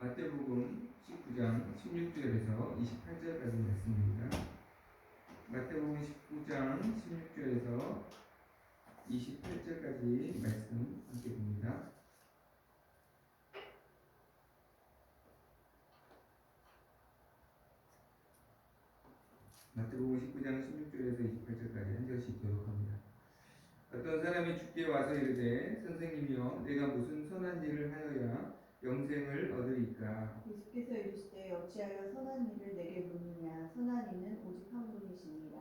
마태복음 19장 16절에서 28절까지 말씀입니다. 마태복음 19장 16절에서 28절까지 말씀 함께 봅니다. 마태복음 19장 16절에서 28절까지 한 절씩 교독합니다. 어떤 사람이 주께 와서 이르되 선생님이여 내가 무슨 선한 일을 하여야 영생을 얻으리까? 예수께서 이르시되 어찌하여 선한 일을 내게 묻느냐. 선한 이는 오직 한 분이시니라.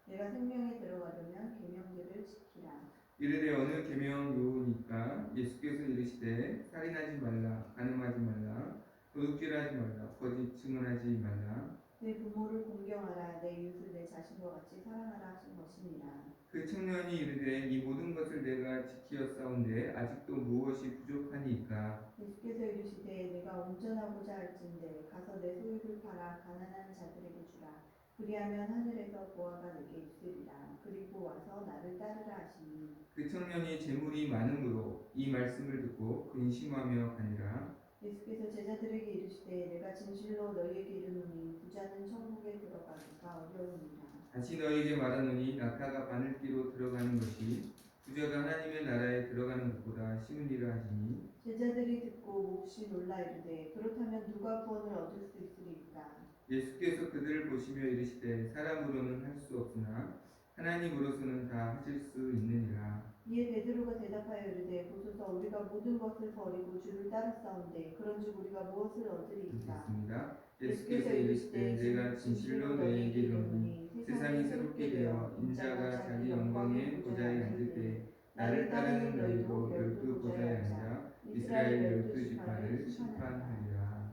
내가 생명에 들어가려면 계명들을 지키라. 이르되 어느 계명 요우니까? 예수께서 이르시되 살인하지 말라, 간음하지 말라, 도둑질하지 말라, 거짓 증언하지 말라, 내 부모를 공경하라. 내 이웃을 내 자신과 같이 사랑하라 하신 것이니라. 그 청년이 이르되 이 모든 것을 내가 지키었사온데 아직도 무엇이 부족하니까? 예수께서 이르시되 내가 온전하고자 할진대 가서 내 소유를 팔아 가난한 자들에게 주라. 그리하면 하늘에서 보화가 내게 있으리라. 그리고 와서 나를 따르라 하시니 그 청년이 재물이 많음으로 이 말씀을 듣고 근심하며 가니라. 예수께서 제자들에게 이르시되 내가 진실로 너희에게 이르노니 부자는 천국에 들어가기가 어려우니라. 다시 너희에게 말하노니 낙타가 바늘귀로 들어가는 것이 부자가 하나님의 나라에 들어가는 것보다 쉬우니라 하시니 제자들이 듣고 몹시 놀라 이르되 그렇다면 누가 구원을 얻을 수 있으리까? 예수께서 그들을 보시며 이르시되 사람으로는 할 수 없으나 하나님으로서는 다 하실 수 있느니라. 이에 베드로가 대답하여 이르되 보소서 우리가 모든 것을 버리고 주를 따랐사온데 그런즉 우리가 무엇을 얻으리이까? 읽겠습니다. 예수께서 이르시되 내가 진실로 너희에게 이르노니 세상이 새롭게 되어 인자가 자기 영광의 보좌에 앉을 때 나를 따르는 너희도 열두 보좌에 앉아 이스라엘 열두 지파를 심판하리라.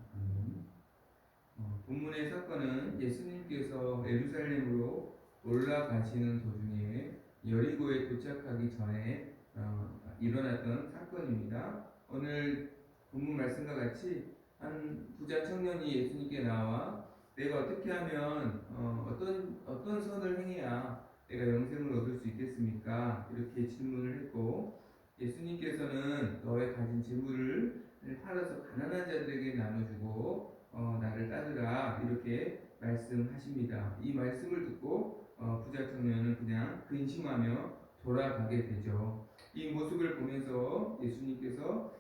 본문의 사건은 예수님께서 예루살렘으로 올라가시는 도중에 여리고에 도착하기 전에 일어났던 사건입니다. 오늘 본문 말씀과 같이 한 부자 청년이 예수님께 나와 내가 어떻게 하면 어떤 선을 행해야 내가 영생을 얻을 수 있겠습니까? 이렇게 질문을 했고 예수님께서는 너의 가진 재물을 팔아서 가난한 자들에게 나눠주고 나를 따르라 이렇게 말씀하십니다. 이 말씀을 듣고 부자 청년은 그냥 근심하며 돌아가게 되죠. 이 모습을 보면서 예수님께서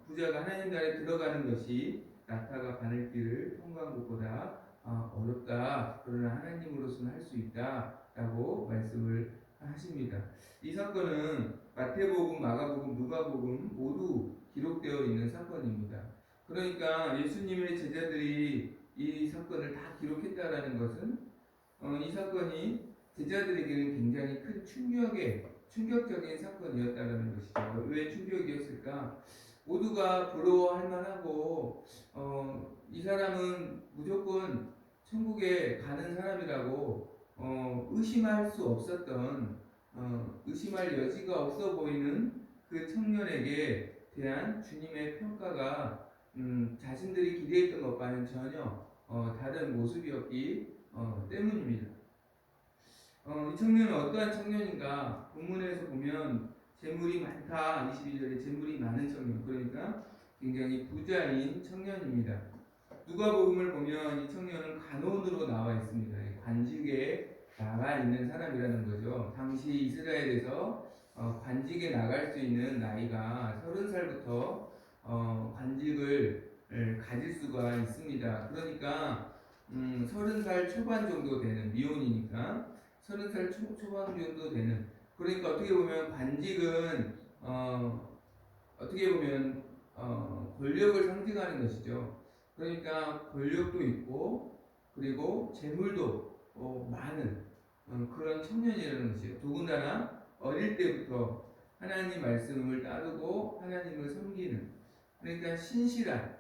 부자가 하나님 나라에 들어가는 것이 낙타가 바늘길을 통과한 것보다 어렵다. 그러나 하나님으로서는 할 수 있다라고 말씀을 하십니다. 이 사건은 마태복음, 마가복음, 누가복음 모두 기록되어 있는 사건입니다. 그러니까 예수님의 제자들이 이 사건을 다 기록했다라는 것은 이 사건이 제자들에게는 굉장히 큰 충격적인 사건이었다라는 것이죠. 왜 충격이었을까? 모두가 부러워할 만하고 이 사람은 무조건 천국에 가는 사람이라고 의심할 수 없었던 의심할 여지가 없어 보이는 그 청년에게 대한 주님의 평가가 자신들이 기대했던 것과는 전혀 다른 모습이었기 때문입니다. 이 청년은 어떠한 청년인가? 본문에서 보면 재물이 많다. 22절에 재물이 많은 청년. 그러니까 굉장히 부자인 청년입니다. 누가복음을 보면 이 청년은 간원으로 나와 있습니다. 관직에 나가 있는 사람이라는 거죠. 당시 이스라엘에서 관직에 나갈 수 있는 나이가 30살부터 관직을 가질 수가 있습니다. 그러니까 30살 초반 정도 되는 미혼이니까 30살 초반 정도 되는 그러니까 어떻게 보면 관직은 어떻게 보면 권력을 상징하는 것이죠. 그러니까 권력도 있고 그리고 재물도 많은 그런 청년이라는 것이에요. 더군다나 어릴 때부터 하나님 말씀을 따르고 하나님을 섬기는 그러니까 신실한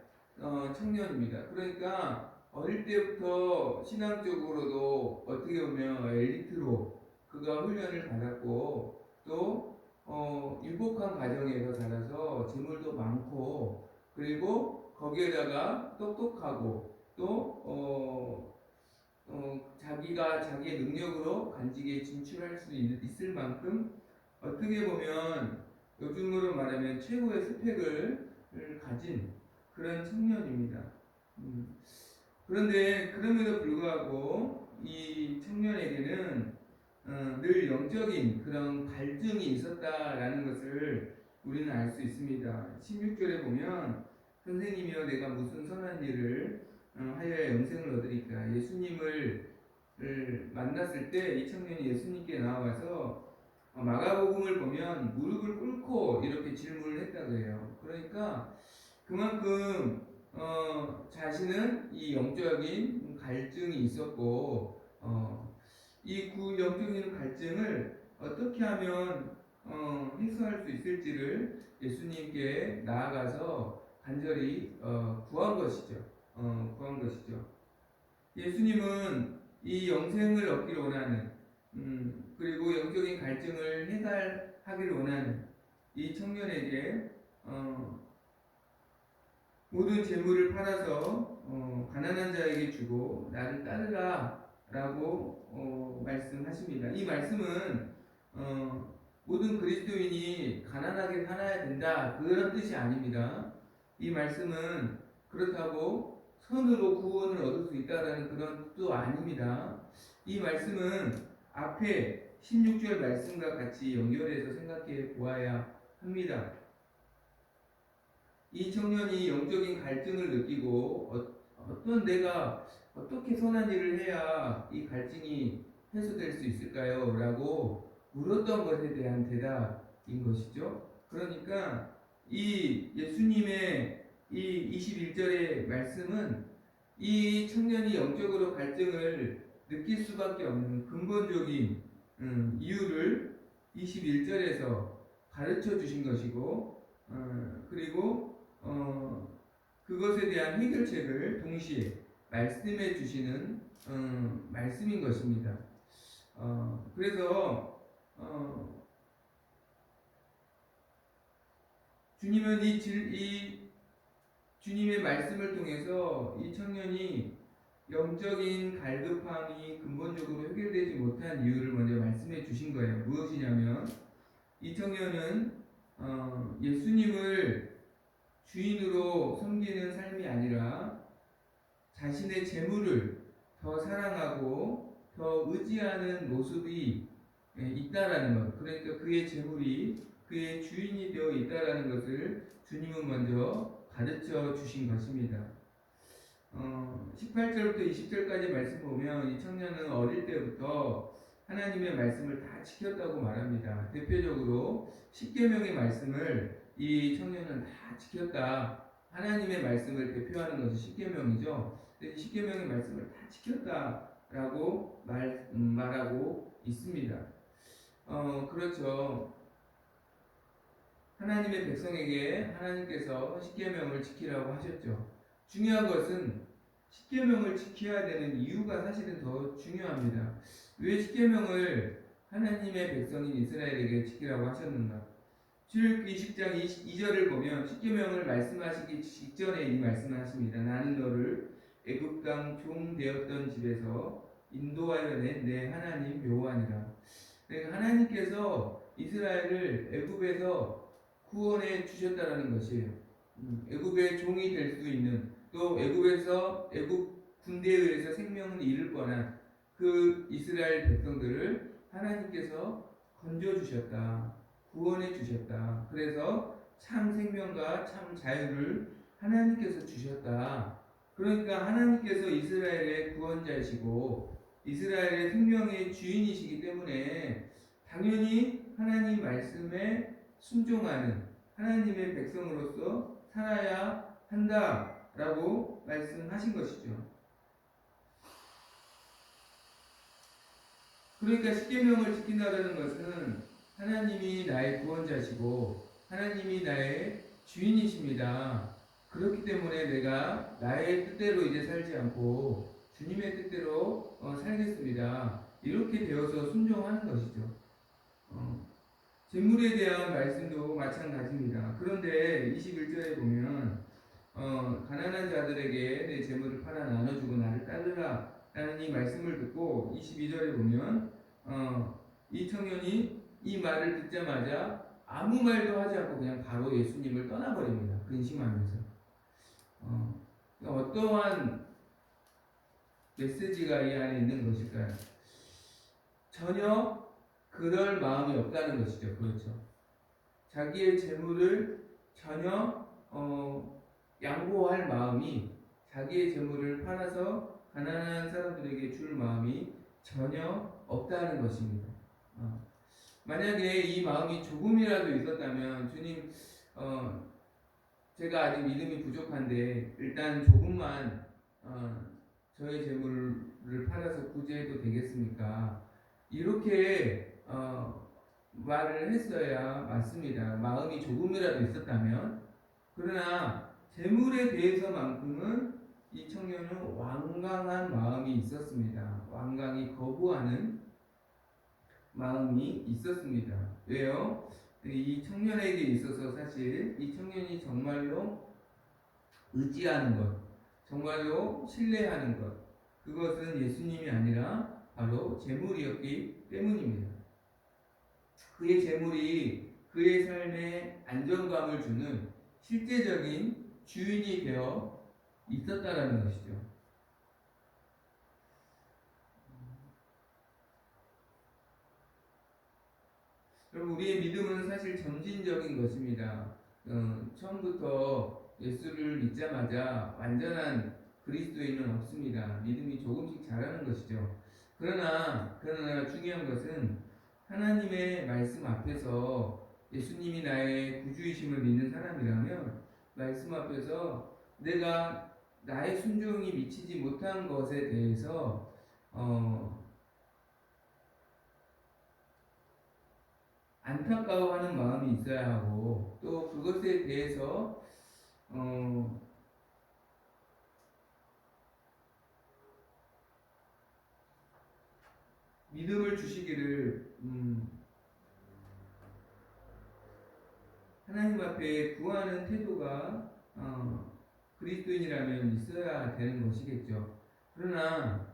청년입니다. 그러니까 어릴 때부터 신앙적으로도 어떻게 보면 엘리트로 그가 훈련을 받았고 또 율법한 가정에서 자라서 재물도 많고 그리고 거기에다가 똑똑하고 또 자기가 자기의 능력으로 관직에 진출할 수 있을 만큼 어떻게 보면 요즘으로 말하면 최고의 스펙을 가진 그런 청년입니다. 그런데 그럼에도 불구하고 이 청년에게는 늘 영적인 그런 갈증이 있었다라는 것을 우리는 알 수 있습니다. 16절에 보면 선생님이여 내가 무슨 선한 일을 하여야 영생을 얻으리까. 예수님을 만났을 때 이 청년이 예수님께 나와서 마가복음을 보면 무릎을 꿇고 이렇게 질문을 했다고 해요. 그러니까 그만큼 자신은 이 영적인 갈증이 있었고 이 영적인 갈증을 어떻게 하면 해소할 수 있을지를 예수님께 나아가서 간절히 구한 것이죠. 구한 것이죠. 예수님은 이 영생을 얻기를 원하는 그리고 영적인 갈증을 해결하기를 원하는 이 청년에게 모든 재물을 팔아서 가난한 자에게 주고 나를 따르라 라고 말씀하십니다. 이 말씀은 모든 그리스도인이 가난하게 살아야 된다 그런 뜻이 아닙니다. 이 말씀은 그렇다고 선으로 구원을 얻을 수 있다라는 그런 뜻도 아닙니다. 이 말씀은 앞에 16절 말씀과 같이 연결해서 생각해 보아야 합니다. 이 청년이 영적인 갈증을 느끼고 어떤 내가 어떻게 선한 일을 해야 이 갈증이 해소될 수 있을까요? 라고 물었던 것에 대한 대답인 것이죠. 그러니까 이 예수님의 이 21절의 말씀은 이 청년이 영적으로 갈증을 느낄 수밖에 없는 근본적인 이유를 21절에서 가르쳐 주신 것이고 그리고 그것에 대한 해결책을 동시에 말씀해 주시는 말씀인 것입니다. 그래서 주님은 이 주님의 말씀을 통해서 이 청년이 영적인 갈급함이 근본적으로 해결되지 못한 이유를 먼저 말씀해 주신 거예요. 무엇이냐면 이 청년은 예수님을 주인으로 섬기는 삶이 아니라 자신의 재물을 더 사랑하고 더 의지하는 모습이 있다라는 것. 그러니까 그의 재물이 그의 주인이 되어 있다라는 것을 주님은 먼저 가르쳐 주신 것입니다. 18절부터 20절까지 말씀 보면 이 청년은 어릴 때부터 하나님의 말씀을 다 지켰다고 말합니다. 대표적으로 십계명의 말씀을 이 청년은 다 지켰다. 하나님의 말씀을 대표하는 것이 십계명이죠. 십계명의 말씀을 다 지켰다라고 말하고 있습니다. 그렇죠. 하나님의 백성에게 하나님께서 십계명을 지키라고 하셨죠. 중요한 것은 십계명을 지켜야 되는 이유가 사실은 더 중요합니다. 왜 십계명을 하나님의 백성인 이스라엘에게 지키라고 하셨는가? 출애굽기 10장 2절을 보면 십계명을 말씀하시기 직전에 이 말씀을 하십니다. 나는 너를 애굽 땅 종 되었던 집에서 인도하여 낸 내 하나님 여호와니라. 그러니까 하나님께서 이스라엘을 애굽에서 구원해 주셨다라는 것이에요. 애굽의 종이 될 수 있는 또 애굽 군대에 의해서 생명을 잃을 뻔한 그 이스라엘 백성들을 하나님께서 건져 주셨다. 구원해 주셨다. 그래서 참 생명과 참 자유를 하나님께서 주셨다. 그러니까 하나님께서 이스라엘의 구원자이시고 이스라엘의 생명의 주인이시기 때문에 당연히 하나님 말씀에 순종하는 하나님의 백성으로서 살아야 한다라고 말씀하신 것이죠. 그러니까 십계명을 지킨다는 것은 하나님이 나의 구원자시고 하나님이 나의 주인이십니다. 그렇기 때문에 내가 나의 뜻대로 이제 살지 않고 주님의 뜻대로 살겠습니다. 이렇게 되어서 순종하는 것이죠. 재물에 대한 말씀도 마찬가지입니다. 그런데 21절에 보면 가난한 자들에게 내 재물을 팔아 나눠주고 나를 따르라 라는 이 말씀을 듣고 22절에 보면 이 청년이 이 말을 듣자마자 아무 말도 하지 않고 그냥 바로 예수님을 떠나버립니다. 근심하면서. 어떠한 메시지가 이 안에 있는 것일까요? 전혀 그럴 마음이 없다는 것이죠. 그렇죠. 자기의 재물을 전혀 양보할 마음이, 자기의 재물을 팔아서 가난한 사람들에게 줄 마음이 전혀 없다는 것입니다. 만약에 이 마음이 조금이라도 있었다면 주님, 제가 아직 믿음이 부족한데 일단 조금만 저의 재물을 팔아서 구제해도 되겠습니까? 이렇게 말을 했어야 맞습니다. 마음이 조금이라도 있었다면. 그러나 재물에 대해서만큼은 이 청년은 완강한 마음이 있었습니다. 완강히 거부하는 마음이 있었습니다. 왜요? 이 청년에게 있어서 사실 이 청년이 정말로 의지하는 것, 정말로 신뢰하는 것, 그것은 예수님이 아니라 바로 재물이었기 때문입니다. 그의 재물이 그의 삶에 안정감을 주는 실제적인 주인이 되어 있었다라는 것이죠. 그럼 우리의 믿음은 사실 점진적인 것입니다. 처음부터 예수를 믿자마자 완전한 그리스도인은 없습니다. 믿음이 조금씩 자라는 것이죠. 그러나 중요한 것은 하나님의 말씀 앞에서 예수님이 나의 구주이심을 믿는 사람이라면 말씀 앞에서 내가 나의 순종이 미치지 못한 것에 대해서 안타까워하는 마음이 있어야 하고 또 그것에 대해서 믿음을 주시기를 하나님 앞에 구하는 태도가 그리스도인이라면 있어야 되는 것이겠죠. 그러나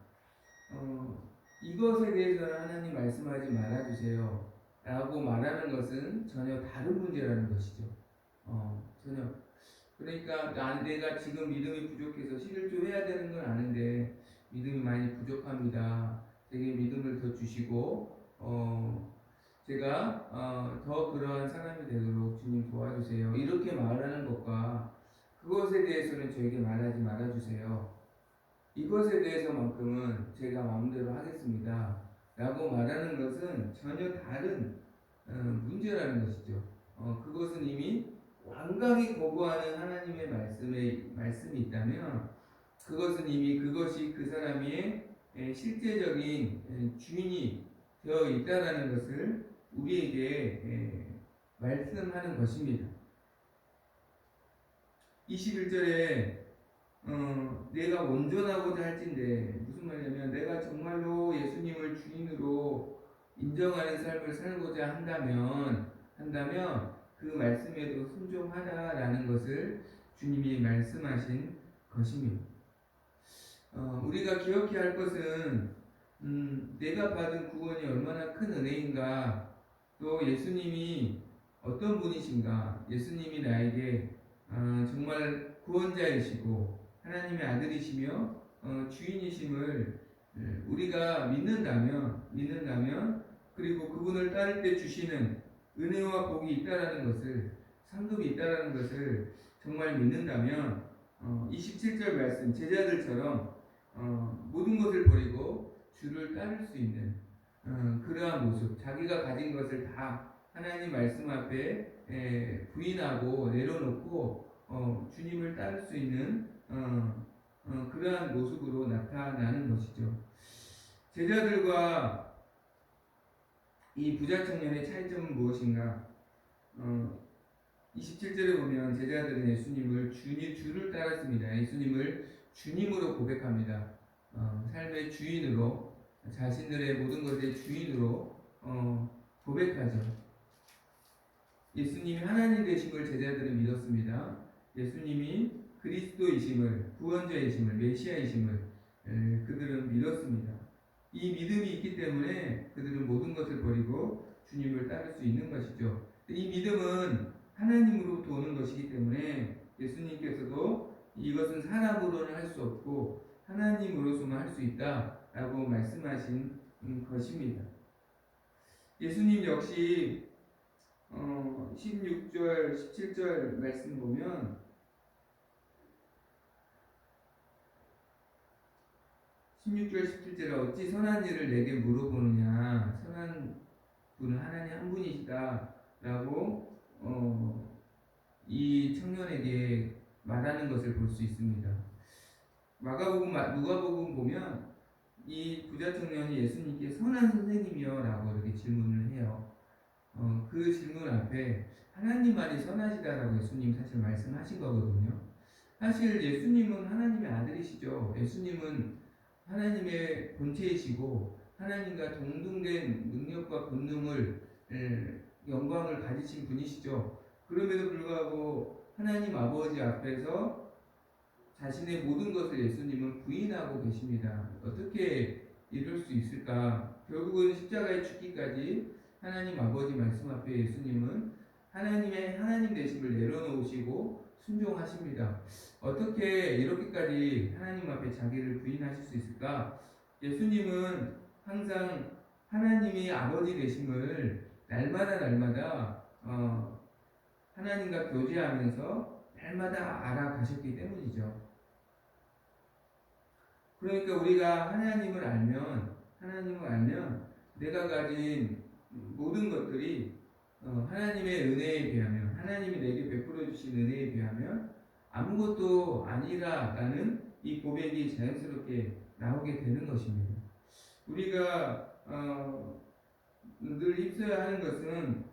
이것에 대해서는 하나님 말씀하지 말아주세요 라고 말하는 것은 전혀 다른 문제라는 것이죠. 전혀. 그러니까 내가 지금 믿음이 부족해서 실조해야 되는 건 아는데 믿음이 많이 부족합니다. 제게 믿음을 더 주시고 제가 더 그러한 사람이 되도록 주님 도와주세요. 이렇게 말하는 것과 그것에 대해서는 저에게 말하지 말아주세요. 이것에 대해서만큼은 제가 마음대로 하겠습니다. 라고 말하는 것은 전혀 다른 문제라는 것이죠. 그것은 이미 완강히 거부하는 하나님의 말씀이 있다면 그것은 이미 그것이 그 사람의 실제적인 주인이 되어 있다라는 것을 우리에게 말씀하는 것입니다. 21절에 내가 온전하고자 할진대, 무슨 말이냐면 내가 정말로 예수님을 주인으로 인정하는 삶을 살고자 한다면 그 말씀에도 순종하라라는 것을 주님이 말씀하신 것입니다. 우리가 기억해야 할 것은 내가 받은 구원이 얼마나 큰 은혜인가, 또 예수님이 어떤 분이신가, 예수님이 나에게 정말 구원자이시고 하나님의 아들이시며 주인이심을 우리가 믿는다면 그리고 그분을 따를 때 주시는 은혜와 복이 있다라는 것을, 상급이 있다라는 것을 정말 믿는다면 27절 말씀, 제자들처럼 모든 것을 버리고 주를 따를 수 있는 그러한 모습, 자기가 가진 것을 다 하나님 말씀 앞에 부인하고 내려놓고 주님을 따를 수 있는 그러한 모습으로 나타나는 것이죠. 제자들과 이 부자 청년의 차이점은 무엇인가? 27절에 보면 제자들은 예수님을 주를 따랐습니다. 예수님을 주님으로 고백합니다. 삶의 주인으로, 자신들의 모든 것의 주인으로 고백하죠. 예수님이 하나님 되심을 제자들은 믿었습니다. 예수님이 그리스도이심을, 구원자이심을, 메시아이심을 그들은 믿었습니다. 이 믿음이 있기 때문에 그들은 모든 것을 버리고 주님을 따를 수 있는 것이죠. 이 믿음은 하나님으로부터 오는 것이기 때문에 예수님께서도 이것은 사람으로는 할 수 없고 하나님으로서만 할 수 있다라고 말씀하신 것입니다. 예수님 역시 16절, 17절 말씀 보면 16절, 17절에 어찌 선한 일을 내게 물어보느냐, 선한 분은 하나님 한 분이시다라고 이 청년에게 말하는 것을 볼 수 있습니다. 누가복음 보면 이 부자 청년이 예수님께 선한 선생님이여라고 이렇게 질문을 해요. 그 질문 앞에 하나님만이 선하시다라고 예수님 사실 말씀하신 거거든요. 사실 예수님은 하나님의 아들이시죠. 예수님은 하나님의 본체이시고 하나님과 동등된 능력과 권능을 영광을 가지신 분이시죠. 그럼에도 불구하고 하나님 아버지 앞에서 자신의 모든 것을 예수님은 부인하고 계십니다. 어떻게 이럴 수 있을까? 결국은 십자가에 죽기까지 하나님 아버지 말씀 앞에 예수님은 하나님의 하나님 되심을 내려놓으시고 순종하십니다. 어떻게 이렇게까지 하나님 앞에 자기를 부인하실 수 있을까? 예수님은 항상 하나님이 아버지 되심을 날마다 하나님과 교제하면서 날마다 알아가셨기 때문이죠. 그러니까 우리가 하나님을 알면 내가 가진 모든 것들이 하나님의 은혜에 비하면, 하나님이 내게 베풀어 주신 은혜에 비하면 아무것도 아니라라는 이 고백이 자연스럽게 나오게 되는 것입니다. 우리가 늘 입서야 하는 것은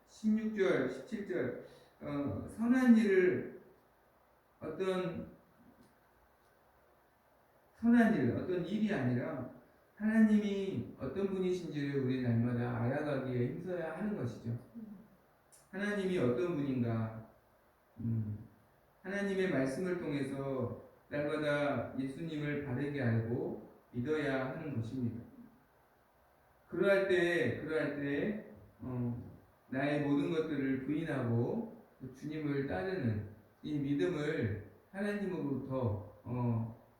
16절, 17절 선한 일을 어떤 일이 아니라 하나님이 어떤 분이신지를 우리 날마다 알아가기에 힘써야 하는 것이죠. 하나님이 어떤 분인가, 하나님의 말씀을 통해서 날마다 예수님을 바르게 알고 믿어야 하는 것입니다. 그러할 때 나의 모든 것들을 부인하고 주님을 따르는 이 믿음을 하나님으로부터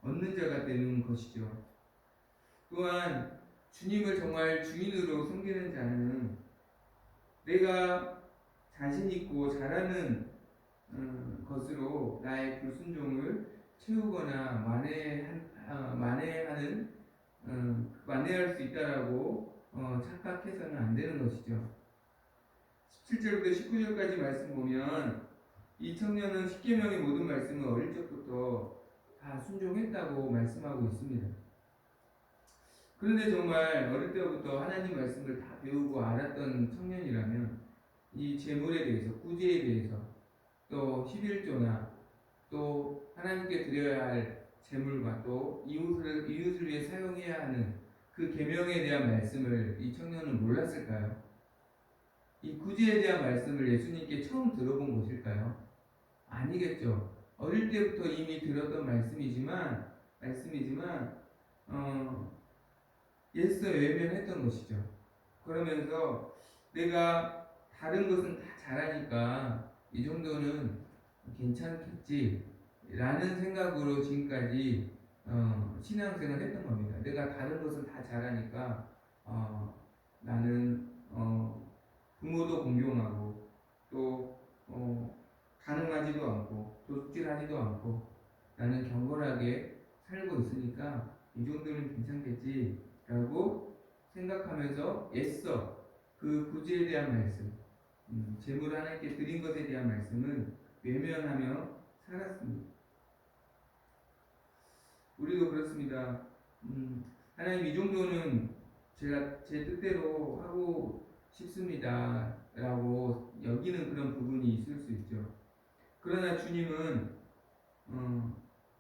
얻는 자가 되는 것이죠. 또한 주님을 정말 주인으로 섬기는 자는 내가 자신 있고 잘하는 것으로 나의 불순종을 채우거나 만회할 수 있다라고 착각해서는 안 되는 것이죠. 17절부터 19절까지 말씀 보면 이 청년은 십계명의 모든 말씀을 어릴 적부터 다 순종했다고 말씀하고 있습니다. 그런데 정말 어릴 때부터 하나님 말씀을 다 배우고 알았던 청년이라면 이 재물에 대해서, 구제에 대해서, 또 11조나 또 하나님께 드려야 할 재물과 또 이웃을 위해 사용해야 하는 그 계명에 대한 말씀을 이 청년은 몰랐을까요? 이 구제에 대한 말씀을 예수님께 처음 들어본 것일까요? 아니겠죠. 어릴 때부터 이미 들었던 말씀이지만 예서 외면했던 것이죠. 그러면서 내가 다른 것은 다 잘하니까 이 정도는 괜찮겠지 라는 생각으로 지금까지 신앙생활 했던 겁니다. 내가 다른 것은 다 잘하니까 나는 부모도 공경하고 또 가능하지도 않고 도둑질하지도 않고 나는 경건하게 살고 있으니까 이 정도는 괜찮겠지 라고 생각하면서 애써 그 구제에 대한 말씀, 재물 하나님께 드린 것에 대한 말씀은 외면하며 살았습니다. 우리도 그렇습니다. 하나님 이 정도는 제가 제 뜻대로 하고 싶습니다 라고 여기는 그런 부분이 있을 수 있죠. 그러나 주님은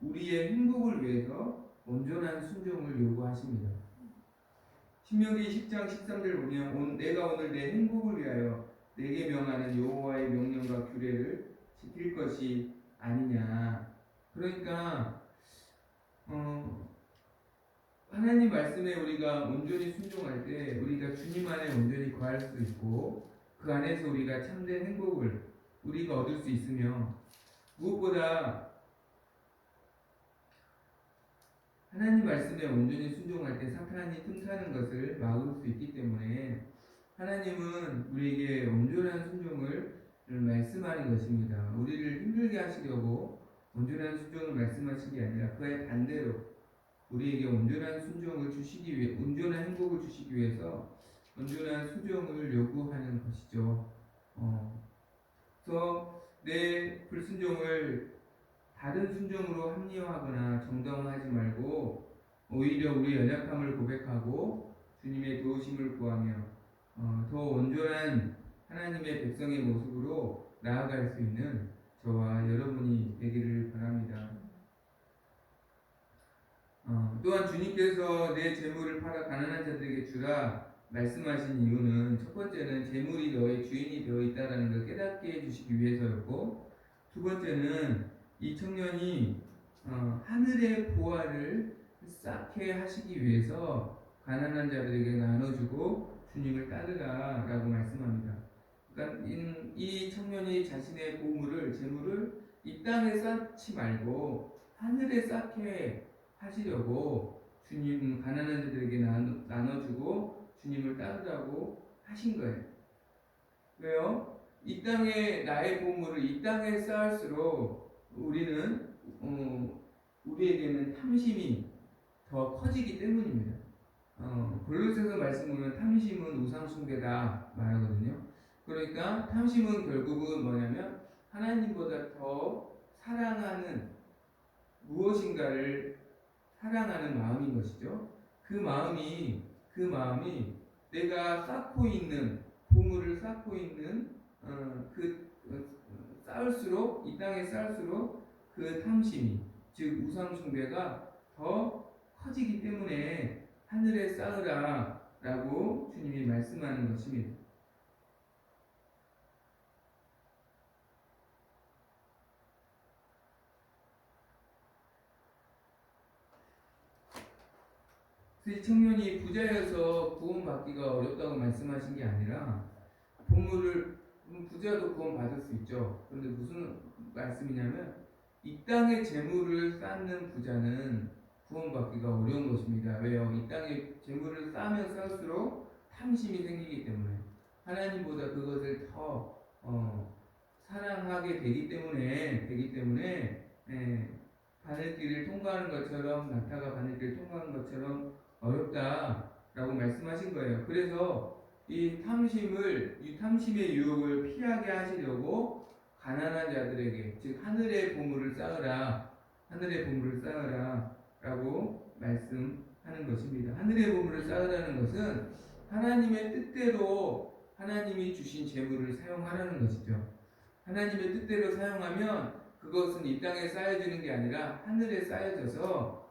우리의 행복을 위해서 온전한 순종을 요구하십니다. 신명기 10장 13절 보면 내가 오늘 내 행복을 위하여 내게 명하는 여호와의 명령과 규례를 지킬 것이 아니냐. 그러니까 하나님 말씀에 우리가 온전히 순종할 때 우리가 주님 안에 온전히 거할 수 있고 그 안에서 우리가 참된 행복을 우리가 얻을 수 있으며 무엇보다 하나님 말씀에 온전히 순종할 때 사탄이 틈타는 것을 막을 수 있기 때문에 하나님은 우리에게 온전한 순종을 말씀하는 것입니다. 우리를 힘들게 하시려고 온전한 순종을 말씀하신 게 아니라 그의 반대로 우리에게 온전한 순종을 주시기 위해, 온전한 행복을 주시기 위해서 온전한 순종을 요구하는 것이죠. 그래서 내 불순종을 다른 순종으로 합리화하거나 정당화하지 말고 오히려 우리 연약함을 고백하고 주님의 도우심을 구하며 더 온전한 하나님의 백성의 모습으로 나아갈 수 있는 저와 여러분이 되기를 바랍니다. 또한 주님께서 내 재물을 팔아 가난한 자들에게 주라 말씀하신 이유는 첫 번째는 재물이 너의 주인이 되어 있다는 걸 깨닫게 해주시기 위해서였고, 두 번째는 이 청년이 하늘의 보화를 쌓게 하시기 위해서 가난한 자들에게 나눠주고 주님을 따르라라고 말씀합니다. 그러니까 이 청년이 자신의 보물을, 재물을 이 땅에 쌓지 말고 하늘에 쌓게 하시려고 주님 가난한 자들에게 나눠주고 주님을 따르라고 하신 거예요. 왜요? 이 땅에 나의 보물을 이 땅에 쌓을수록 우리는 우리에게는 탐심이 더 커지기 때문입니다. 골로새서 말씀 보면 탐심은 우상숭배다 말하거든요. 그러니까 탐심은 결국은 뭐냐면 하나님보다 더 사랑하는 무엇인가를 사랑하는 마음인 것이죠. 그 마음이 내가 쌓고 있는 보물을 쌓고 있는 쌓을수록 이 땅에 쌓을수록 그 탐심이 즉 우상 숭배가 더 커지기 때문에 하늘에 쌓으라라고 주님이 말씀하는 것입니다. 이 청년이 부자여서 구원받기가 어렵다고 말씀하신 게 아니라 부자도 구원받을 수 있죠. 그런데 무슨 말씀이냐면 이 땅의 재물을 쌓는 부자는 구원받기가 어려운 것입니다. 왜요? 이 땅에 재물을 쌓으면 쌓을수록 탐심이 생기기 때문에 하나님보다 그것을 더 사랑하게 되기 때문에 바늘길을 통과하는 것처럼 낙타가 바늘길을 통과하는 것처럼 어렵다라고 말씀하신 거예요. 그래서 이 탐심의 유혹을 피하게 하시려고 가난한 자들에게 즉 하늘의 보물을 쌓으라라고 말씀하는 것입니다. 하늘의 보물을 쌓으라는 것은 하나님의 뜻대로 하나님이 주신 재물을 사용하라는 것이죠. 하나님의 뜻대로 사용하면 그것은 이 땅에 쌓여지는 게 아니라 하늘에 쌓여져서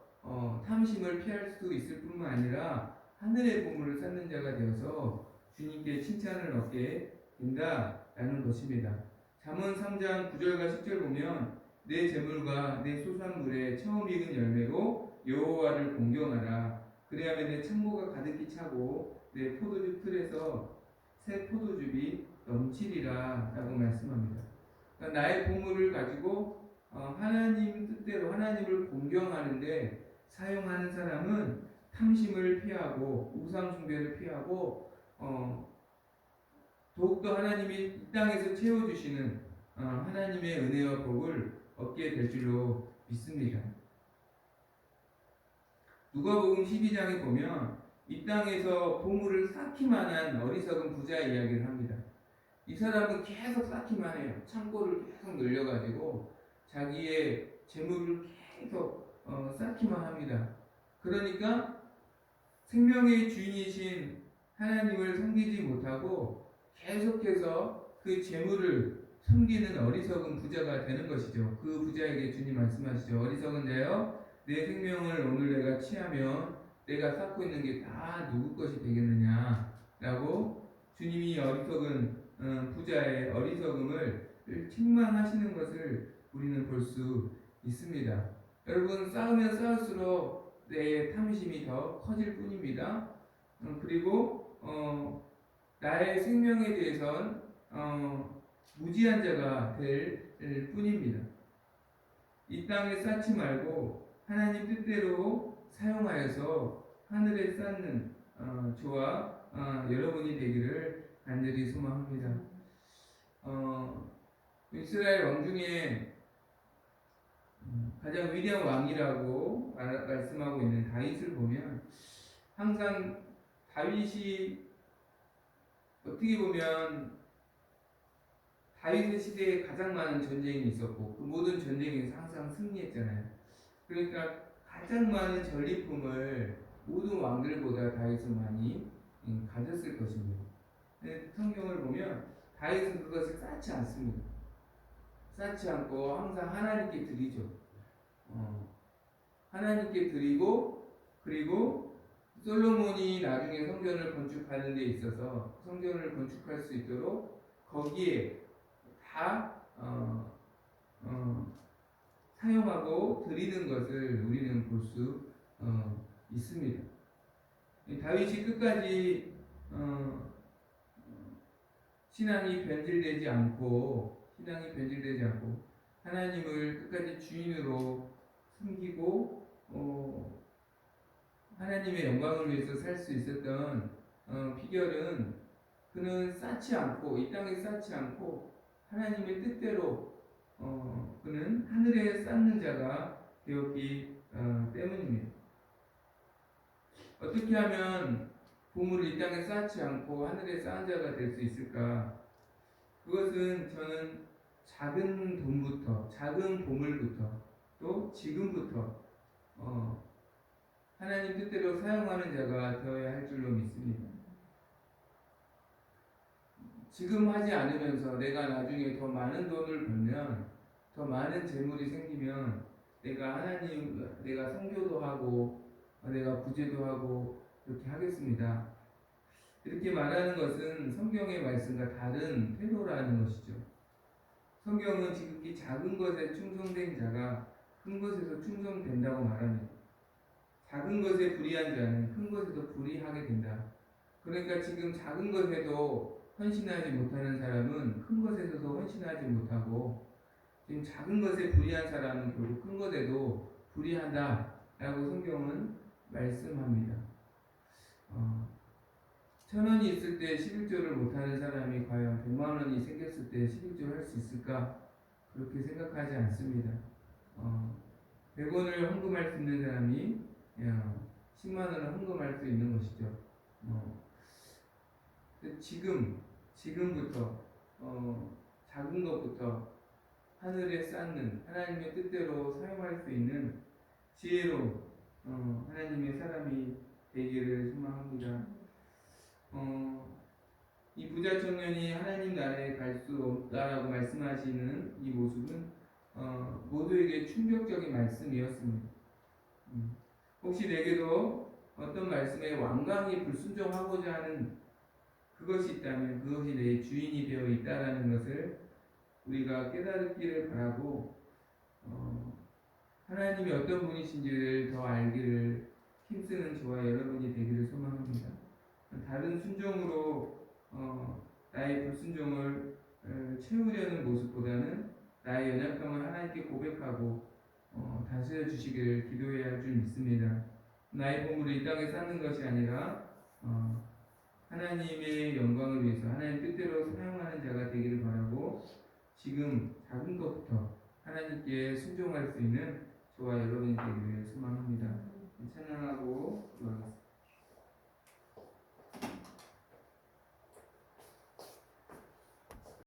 탐심을 피할 수 있을 뿐만 아니라 하늘의 보물을 쌓는 자가 되어서 주님께 칭찬을 얻게 된다라는 것입니다. 잠언 3장 9절과 10절 보면 내 재물과 내 소산물의 처음 익은 열매로 여호와를 공경하라. 그래야면 내 창고가 가득히 차고 내 포도주 틀에서 새 포도즙이 넘치리라 라고 말씀합니다. 그러니까 나의 보물을 가지고 하나님 뜻대로 하나님을 공경하는데 사용하는 사람은 탐심을 피하고 우상 숭배를 피하고 더욱더 하나님이 이 땅에서 채워주시는 하나님의 은혜와 복을 얻게 될 줄로 믿습니다. 누가복음 12장에 보면 이 땅에서 보물을 쌓기만 한 어리석은 부자 이야기를 합니다. 이 사람은 계속 쌓기만 해요. 창고를 계속 늘려가지고 자기의 재물을 계속 쌓기만 합니다. 그러니까 생명의 주인이신 하나님을 섬기지 못하고 계속해서 그 재물을 섬기는 어리석은 부자가 되는 것이죠. 그 부자에게 주님 말씀하시죠. 어리석은 자여, 내 생명을 오늘 내가 취하면 내가 쌓고 있는 게 다 누구 것이 되겠느냐 라고 주님이 어리석은 부자의 어리석음을 책망하시는 것을 우리는 볼 수 있습니다. 여러분, 쌓으면 쌓을수록 내 탐심이 더 커질 뿐입니다. 그리고 나의 생명에 대해선 무지한 자가 될 뿐입니다. 이 땅에 쌓지 말고 하나님 뜻대로 사용하여서 하늘에 쌓는 저와 여러분이 되기를 간절히 소망합니다. 이스라엘 왕 중에 가장 위대한 왕이라고 말씀하고 있는 다윗을 보면 항상 다윗이 어떻게 보면 다윗의 시대에 가장 많은 전쟁이 있었고 그 모든 전쟁에서 항상 승리했잖아요. 그러니까 가장 많은 전리품을 모든 왕들보다 다윗은 많이 가졌을 것입니다. 근데 성경을 보면 다윗은 그것을 쌓지 않습니다. 쌓지 않고 항상 하나님께 드리죠. 하나님께 드리고 그리고 솔로몬이 나중에 성전을 건축하는 데 있어서 성전을 건축할 수 있도록 거기에 다 사용하고 드리는 것을 우리는 볼 수 있습니다. 다윗이 끝까지 신앙이 변질되지 않고 하나님을 끝까지 주인으로 섬기고 하나님의 영광을 위해서 살 수 있었던 비결은 그는 쌓지 않고 이 땅에 쌓지 않고 하나님의 뜻대로 그는 하늘에 쌓는 자가 되었기 때문입니다. 어떻게 하면 보물을 이 땅에 쌓지 않고 하늘에 쌓은 자가 될 수 있을까? 그것은 저는 작은 돈부터, 작은 보물부터, 또 지금부터 하나님 뜻대로 사용하는 자가 되어야 할 줄로 믿습니다. 지금 하지 않으면서 내가 나중에 더 많은 돈을 벌면, 더 많은 재물이 생기면 내가 선교도 하고 내가 구제도 하고 그렇게 하겠습니다. 이렇게 말하는 것은 성경의 말씀과 다른 태도라는 것이죠. 성경은 지극히 작은 것에 충성된 자가 큰 것에서 충성된다고 말합니다. 작은 것에 불의한 자는 큰 것에도 불의하게 된다. 그러니까 지금 작은 것에도 헌신하지 못하는 사람은 큰 것에서도 헌신하지 못하고 지금 작은 것에 불의한 사람은 결국 큰 것에도 불의한다 라고 성경은 말씀합니다. 1,000원이 있을 때 11조를 못하는 사람이 과연 100만 원이 생겼을 때 11조를 할 수 있을까? 그렇게 생각하지 않습니다. 100원을 헌금할 수 있는 사람이 10만 원을 헌금할 수 있는 것이죠. 지금부터 작은 것부터 하늘에 쌓는 하나님의 뜻대로 사용할 수 있는 지혜로운 하나님의 사람이 되기를 소망합니다. 이 부자 청년이 하나님 나라에 갈 수 없다라고 말씀하시는 이 모습은 모두에게 충격적인 말씀이었습니다. 혹시 내게도 어떤 말씀에 완강히 불순종하고자 하는 그것이 있다면 그것이 내 주인이 되어 있다라는 것을 우리가 깨달기를 바라고 하나님이 어떤 분이신지를 더 알기를 힘쓰는 저와 여러분이 되기를 소망합니다. 다른 순종으로 나의 불순종을 채우려는 모습보다는 나의 연약함을 하나님께 고백하고 다스려 주시기를 기도해야 할 줄 믿습니다. 나의 보물을 이 땅에 쌓는 것이 아니라 하나님의 영광을 위해서 하나님 뜻대로 사용하는 자가 되기를 바라고 지금 작은 것부터 하나님께 순종할 수 있는 저와 여러분이 되기를 소망합니다.